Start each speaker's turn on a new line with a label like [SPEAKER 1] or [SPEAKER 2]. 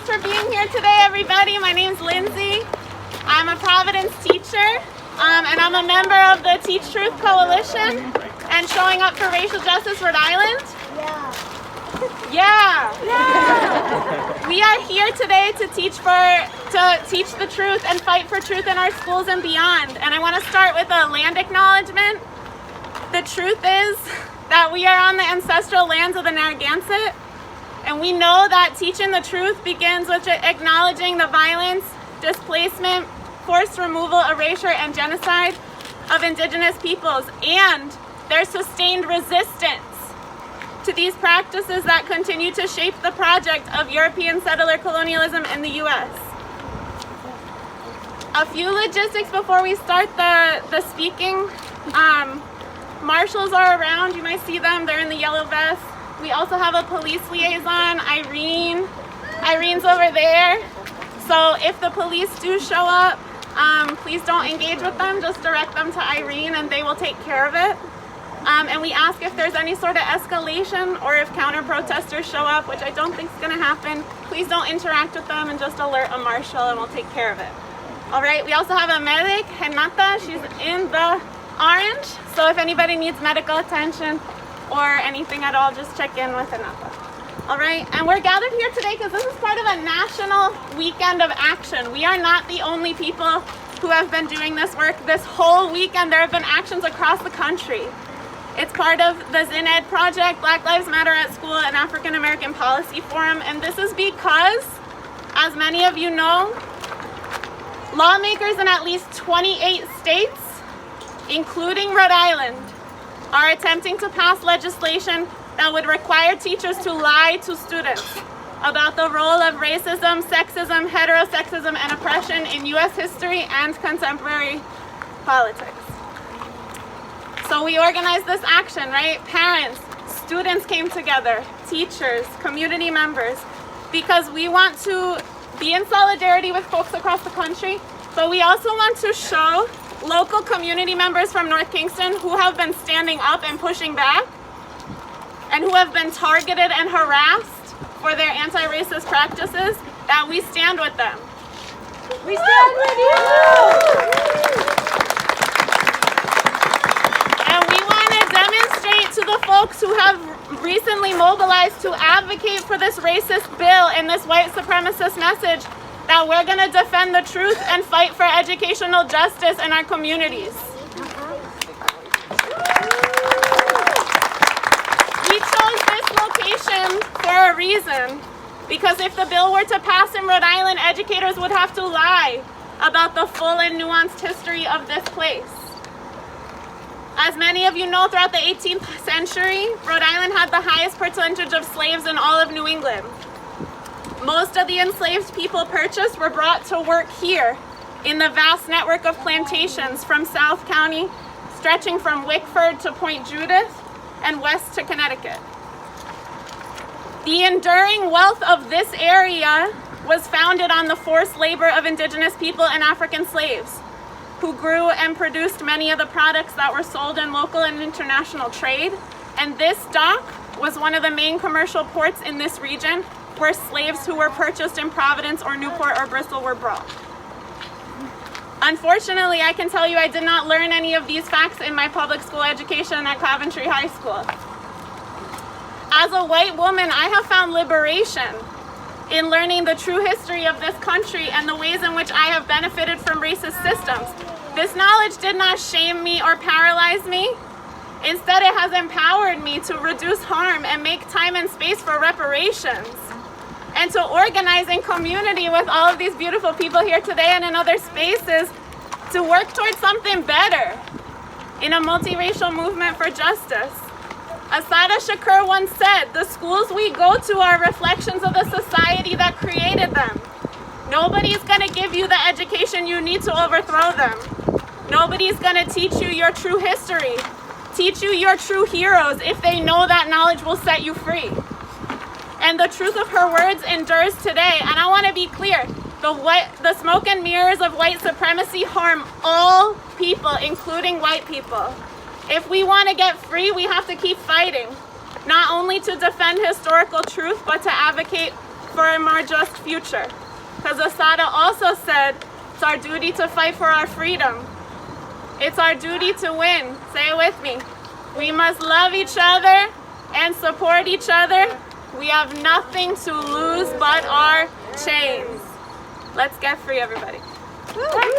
[SPEAKER 1] Thanks for being here today, everybody. My name's Lindsay. I'm a Providence teacher, and I'm a member of the Teach Truth Coalition and showing up for Racial Justice Rhode Island. Yeah. We are here today to teach the truth and fight for truth in our schools and beyond. And I want to start with a land acknowledgement. The truth is that we are on the ancestral lands of the Narragansett, and we know that teaching the truth begins with acknowledging the violence, displacement, forced removal, erasure, and genocide of Indigenous peoples and their sustained resistance to these practices that continue to shape the project of European settler colonialism in the U.S. A few logistics before we start the speaking. Marshals are around. You might see them. They're in the yellow vest. We also have a police liaison, Irene. Irene's over there. So if the police do show up, please don't engage with them. Just direct them to Irene and they will take care of it. And we ask if there's any sort of escalation or if counter-protesters show up, which I don't think is going to happen. Please don't interact with them and just alert a marshal and we'll take care of it. All right, we also have a medic, Renata. She's in the orange. So if anybody needs medical attention or anything at all, just check in with Renata. All right, and we're gathered here today because this is part of a national weekend of action. We are not the only people who have been doing this work. This whole weekend, there have been actions across the country. It's part of the ZinEd project, Black Lives Matter at School, and African American Policy Forum. And this is because, as many of you know, lawmakers in at least 28 states, including Rhode Island, are attempting to pass legislation that would require teachers to lie to students about the role of racism, sexism, heterosexism, and oppression in U.S. history and contemporary politics. So we organized this action, right? Parents, students came together, teachers, community members, because we want to be in solidarity with folks across the country, but we also want to show local community members from North Kingstown who have been standing up and pushing back and who have been targeted and harassed for their anti-racist practices, that we stand with them. We stand with you! And we want to demonstrate to the folks who have recently mobilized to advocate for this racist bill and this white supremacist message that we're going to defend the truth and fight for educational justice in our communities. We chose this location for a reason, because if the bill were to pass in Rhode Island, educators would have to lie about the full and nuanced history of this place. As many of you know, throughout the 18th century, Rhode Island had the highest percentage of slaves in all of New England. Most of the enslaved people purchased were brought to work here in the vast network of plantations from South County, stretching from Wickford to Point Judith and west to Connecticut. The enduring wealth of this area was founded on the forced labor of Indigenous people and African slaves, who grew and produced many of the products that were sold in local and international trade. And this dock was one of the main commercial ports in this region, where slaves who were purchased in Providence or Newport or Bristol were brought. Unfortunately, I can tell you I did not learn any of these facts in my public school education at Coventry High School. As a white woman, I have found liberation in learning the true history of this country and the ways in which I have benefited from racist systems. This knowledge did not shame me or paralyze me. Instead, it has empowered me to reduce harm and make time and space for reparations, and to organize in community with all of these beautiful people here today and in other spaces to work towards something better in a multiracial movement for justice. Assata Shakur once said, "The schools we go to are reflections of the society that created them. Nobody's going to give you the education you need to overthrow them. Nobody's going to teach you your true history, teach you your true heroes if they know that knowledge will set you free." And the truth of her words endures today. And I want to be clear, the smoke and mirrors of white supremacy harm all people, including white people. If we want to get free, we have to keep fighting, not only to defend historical truth, but to advocate for a more just future. Because Assata also said it's our duty to fight for our freedom. It's our duty to win. Say it with me. We must love each other and support each other. We have nothing to lose but our chains. Let's get free, everybody. Woo!